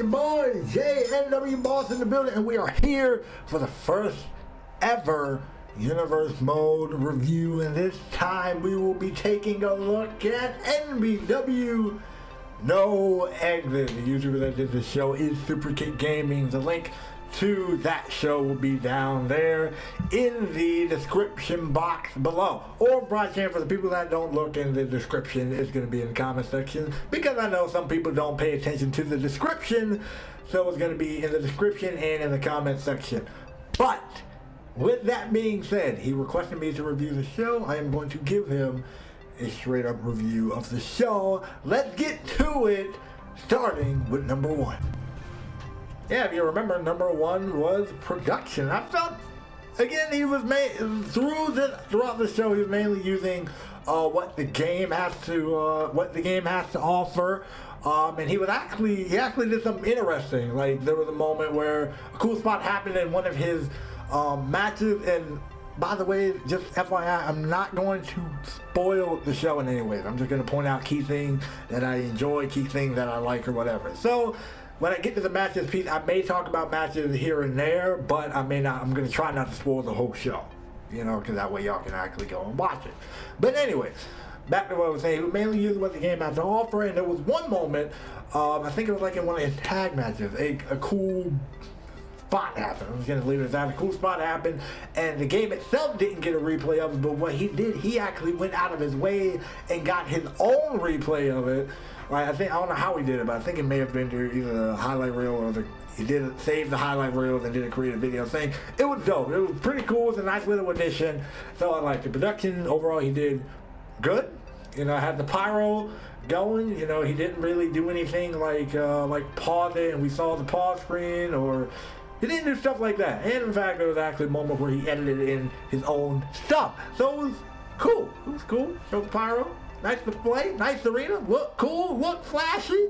your boy NBW Boss in the building, and we are here for the first ever Universe Mode review, and this time we will be taking a look at NBW No Exit. The YouTuber that did the show is Superkick Gaming. The link to that show will be down there in the description box below, or broadcast for the people that don't look in the description, it's going to be in the comment section, because I know some people don't pay attention to the description, so it's going to be in the description and in the comment section. But with that being said, he requested me to review the show. I am going to give him a straight up review of the show. Let's get to it, starting with number one. Yeah, if you remember, number one was production. I felt, again, he was made throughout the show. He was mainly using what the game has to offer, and he actually did something interesting. Like, there was a moment where a cool spot happened in one of his matches, and by the way, just FYI, I'm not going to spoil the show in any way. I'm just going to point out key things that I enjoy, key things that I like, or whatever. So when I get to the matches piece, I may talk about matches here and there, but I may not. I'm going to try not to spoil the whole show, you know, because that way y'all can actually go and watch it. But anyways, back to what I was saying, we mainly used what the game has to offer, and there was one moment, I think it was like in one of his tag matches, a cool spot happened. I'm just going to leave it at that. A cool spot happened, and the game itself didn't get a replay of it, but what he did, he actually went out of his way and got his own replay of it. Right, I don't know how he did it, but I think it may have been to either the highlight reel or he did save the highlight reel and did create a video saying it was dope. It was pretty cool. It was a nice little addition. So I liked the production. Overall, he did good. You know, I had the pyro going. You know, he didn't really do anything like pause it and we saw the pause screen, or he didn't do stuff like that. And in fact, there was actually a moment where he edited in his own stuff. So it was cool. It was cool. Showed the pyro. Nice display, nice arena, look cool, look flashy.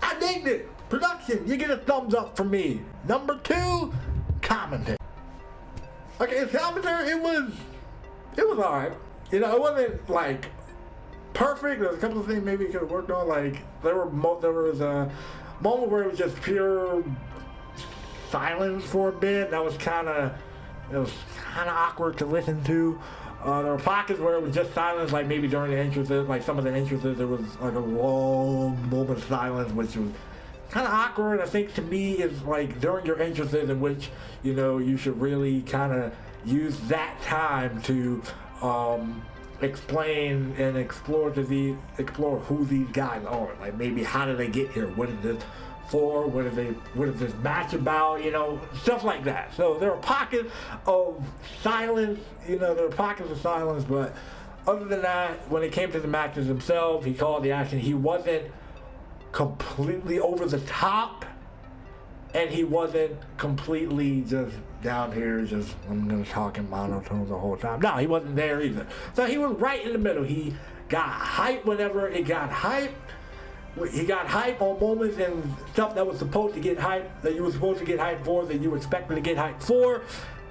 I digged it. Production, you get a thumbs up from me. Number two, commentary. Okay, commentary, it was alright. You know, it wasn't like perfect. There was a couple of things maybe you could have worked on. Like there was a moment where it was just pure silence for a bit. That was kind of awkward to listen to. There were pockets where it was just silence, like maybe during the entrances, like some of the entrances, there was like a long moment of silence, which was kind of awkward. I think to me is like during your entrances, in which, you know, you should really kind of use that time to explain and explore who these guys are. Like maybe how did they get here? What is this for? What is this match about? You know, stuff like that. So there are pockets of silence. You know, there are pockets of silence, but other than that, when it came to the matches themselves, he called the action. He wasn't completely over the top, and he wasn't completely just down here, just I'm gonna talk in monotone the whole time. No, he wasn't there either. So he was right in the middle. He got hype whenever it got hype. He got hype on moments and stuff that was supposed to get hype, that you were supposed to get hype for, that you were expected to get hype for,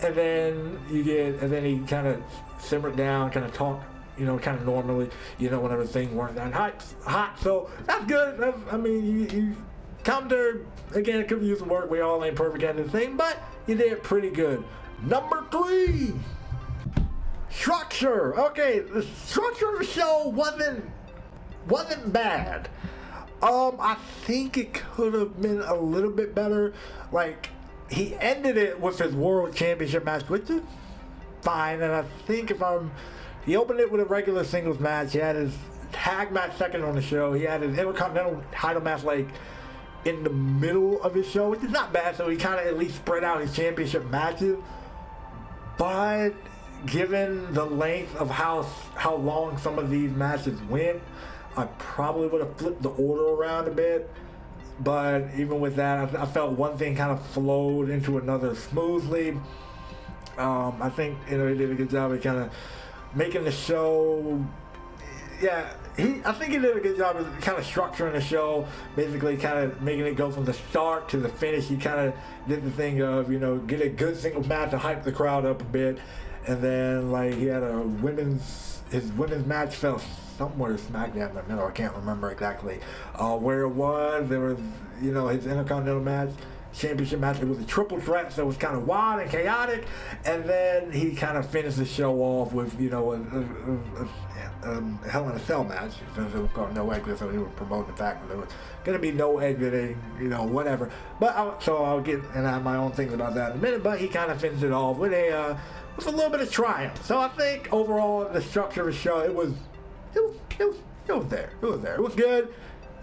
and then he kind of simmered down, kind of talked, you know, kind of normally, you know, whenever things weren't that hot. So that's good. I mean, you commentary, again, it could use some work. We all ain't perfect at the thing, but you did pretty good. Number three, structure. Okay, the structure of the show wasn't bad. I think it could have been a little bit better. Like, he ended it with his World Championship match, which is fine. And I think he opened it with a regular singles match. He had his tag match second on the show. He had his Intercontinental title match, like, in the middle of his show, which is not bad. So he kind of at least spread out his championship matches. But given the length of how long some of these matches went, I probably would have flipped the order around a bit, but even with that, I felt one thing kind of flowed into another smoothly. I think, you know, he did a good job of kind of making the show. Yeah, I think he did a good job of kind of structuring the show, basically kind of making it go from the start to the finish. He kind of did the thing of, you know, get a good single match to hype the crowd up a bit, and then like he had a women's his women's match fell somewhere smack dab in the middle. I can't remember exactly where it was. There was, you know, his Intercontinental match, championship match. It was a triple threat, so it was kind of wild and chaotic. And then he kind of finished the show off with, you know, a Hell in a Cell match. Since it was called No Exit, so he was promoting the fact that there was going to be no exiting, you know, whatever. But I'll get and I have my own things about that in a minute. But he kind of finished it off with a little bit of triumph. So I think overall the structure of the show, it was there. It was there. It was good.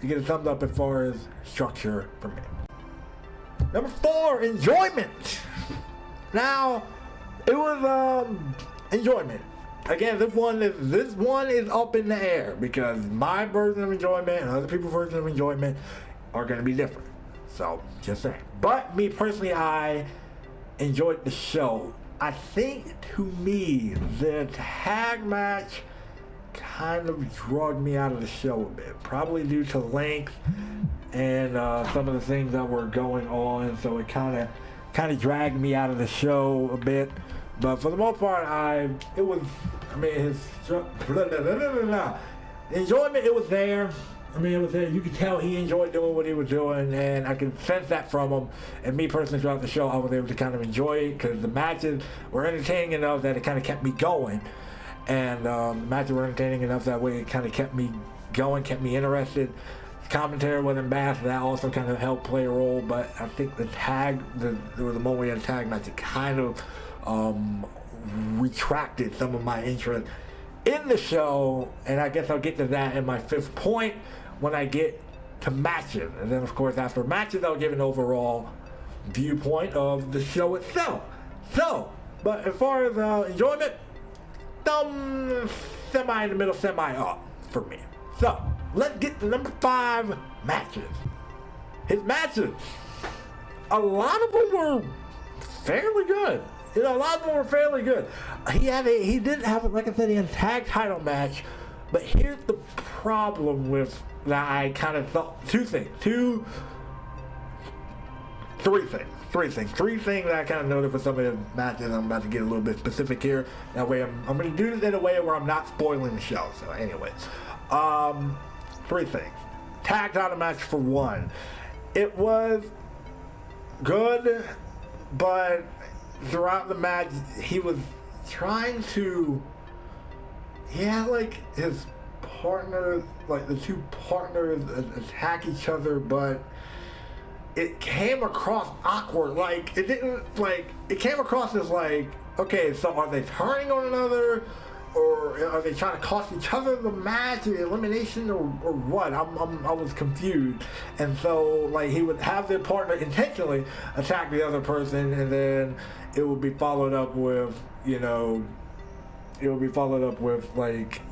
You get a thumbs up as far as structure for me. Number 4, enjoyment. Now, it was enjoyment. Again, this one is up in the air because my version of enjoyment and other people's version of enjoyment are going to be different. So, just saying. But me personally, I enjoyed the show. I think, to me, the tag match kind of drugged me out of the show a bit, probably due to length and some of the things that were going on. So it kind of dragged me out of the show a bit. But for the most part, his enjoyment, it was there. I mean, it was there. You could tell he enjoyed doing what he was doing, and I could sense that from him. And me personally, throughout the show, I was able to kind of enjoy it because the matches were entertaining enough that it kind of kept me going. And the matches were entertaining enough that way it kind of kept me going, kept me interested. The commentary wasn't bad, so that also kind of helped play a role. But I think there was a moment we had a tag match that kind of retracted some of my interest in the show. And I guess I'll get to that in my 5th point when I get to matches. And then, of course, after matches, I'll give an overall viewpoint of the show itself. So, but as far as enjoyment, semi in the middle, semi up for me. So, let's get to number 5, matches. His matches, a lot of them were fairly good. You know, a lot of them were fairly good. He didn't have, like I said, he had a tag title match, but here's the problem with that. I kind of thought three things that I kind of noted for some of the matches. I'm about to get a little bit specific here. That way I'm going to do this in a way where I'm not spoiling the show. So anyways, 3 things. Tag title match for 1. It was good, but throughout the match, he was trying to, he had like his partners, like the 2 partners attack each other, but it came across awkward. Like, it didn't, like, it came across as like, okay, so are they turning on another, or are they trying to cost each other the match, the elimination, or what? I was confused. And so, like, he would have their partner intentionally attack the other person, and then it would be followed up with, you know, like,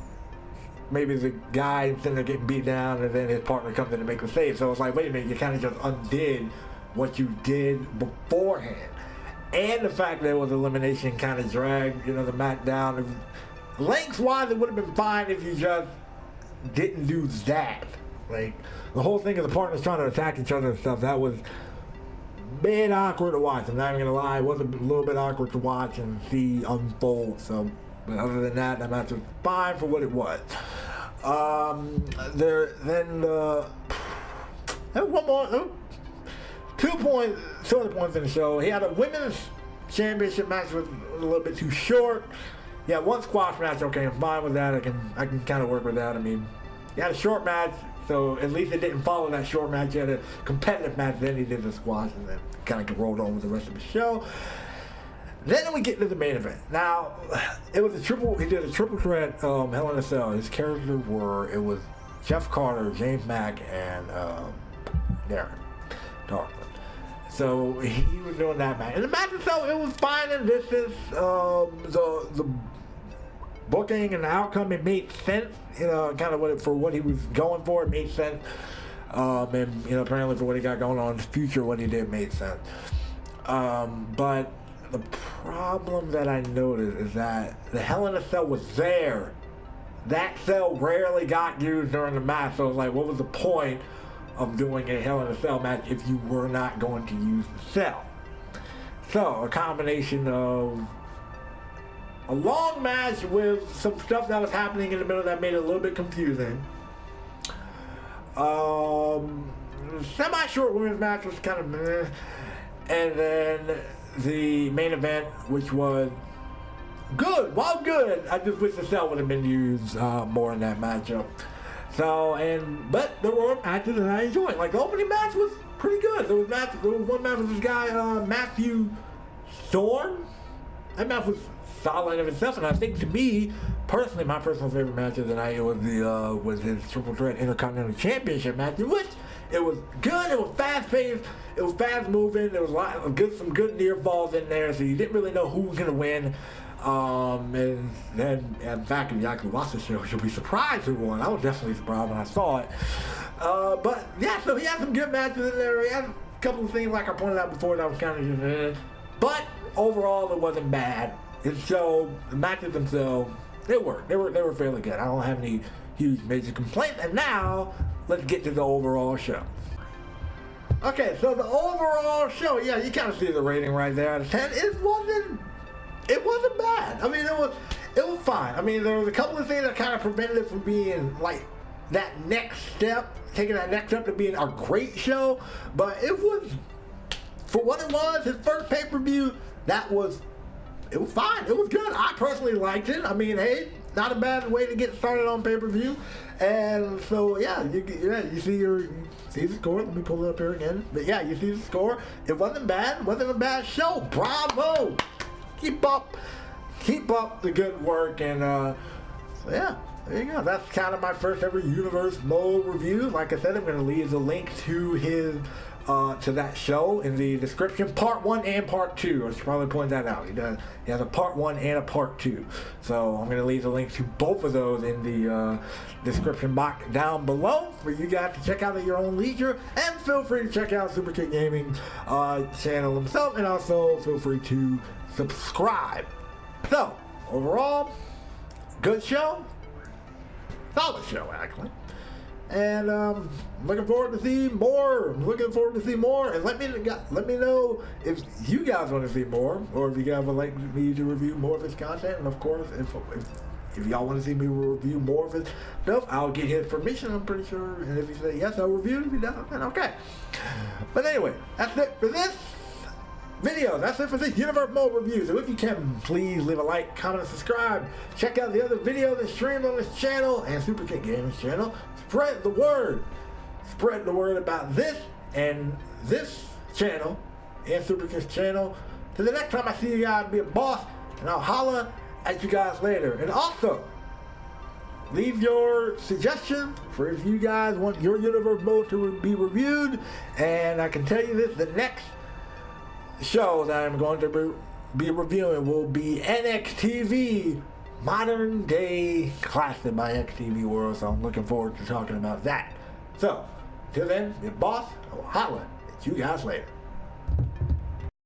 maybe the guy instead of getting beat down, and then his partner comes in to make the save. So it's like, wait a minute, you kind of just undid what you did beforehand. And the fact that it was elimination kind of dragged, you know, the match down. Lengthwise, it would have been fine if you just didn't do that. Like, the whole thing of the partners trying to attack each other and stuff, that was a bit awkward to watch. I'm not even gonna lie, it was a little bit awkward to watch and see unfold. So, but other than that, the match was fine for what it was. There was one more, 2 points, 2 other points in the show. He had a women's championship match was a little bit too short. Yeah, 1 squash match. Okay, I'm fine with that. I can kind of work with that. I mean, he had a short match, so at least it didn't follow that short match. He had a competitive match, then he did the squash, and then kind of rolled on with the rest of the show. Then we get to the main event. Now, it was he did a triple threat, Hell in a Cell. His characters it was Jeff Carter, James Mack, and Darren Darkland. So he was doing that match. And the match itself, it was fine in distance. The booking and the outcome, it made sense. You know, kind of for what he was going for, it made sense. And, you know, apparently for what he got going on in the future, what he did made sense. But the problem that I noticed is that the Hell in a Cell was there. That cell rarely got used during the match, so it's like, what was the point of doing a Hell in a Cell match if you were not going to use the cell? So, a combination of a long match with some stuff that was happening in the middle that made it a little bit confusing. Semi-short women's match was kind of meh. And then the main event, which was good, well good. I just wish the cell would have been used more in that matchup. So, but there were matches that I enjoyed. Like the opening match was pretty good. There was one match with this guy, Matthew Storm. That match was solid in itself, and I think to me, personally, my personal favorite match of the night was his Triple Threat Intercontinental Championship match, in which it was good, it was fast paced, it was fast moving, there was some good near falls in there, so you didn't really know who was gonna win. And then, in fact, if you actually watch the show, you'll be surprised who won. I was definitely surprised when I saw it. But yeah, so he had some good matches in there. He had a couple of things, like I pointed out before, that was kind of just, but overall, it wasn't bad. It showed the matches themselves. They worked. They were fairly good. I don't have any huge major complaints. And now, let's get to the overall show. Okay, so the overall show, yeah, you kind of see the rating right there out of 10. It wasn't bad. I mean, it was fine. I mean, there was a couple of things that kind of prevented it from being like that next step, taking that next step to being a great show. But it was, for what it was, his first pay-per-view, it was fine. It was good. I personally liked it. I mean, hey, not a bad way to get started on pay-per-view. And so, yeah, you see the score. Let me pull it up here again. But yeah, you see the score. It wasn't bad. It wasn't a bad show. Bravo. Keep up the good work. And so yeah, there you go. That's kind of my first ever Universe Mode review. Like I said, I'm going to leave the link to his to that show in the description, part 1 and part 2. I should probably point that out. He has a part 1 and a part 2. So I'm going to leave the link to both of those in the description box down below for you guys to check out at your own leisure. And feel free to check out Superkick Gaming channel himself, and also feel free to subscribe. So overall, good show, solid show actually. And looking forward to see more. And let me know if you guys want to see more, or if you guys would like me to review more of his content. And of course, if y'all want to see me review more of his stuff, I'll get his permission, I'm pretty sure. And if he says yes, I'll review it. If he doesn't, then okay. But anyway, that's it for this video. That's it for this Universe Mode review. So if you can, please leave a like, comment, and subscribe. Check out the other videos that streamed on this channel and Superkick Gaming's channel. Spread the word. Spread the word about this and this channel and Superkick's channel. Till the next time I see you guys, be a boss, and I'll holla at you guys later. And also, leave your suggestions for if you guys want your Universe Mode to be reviewed. And I can tell you this, the next show that I'm going to be reviewing will be NXTV Modern Day Classic by XTV World, so I'm looking forward to talking about that. So, till then, your boss, I will holla at you guys later.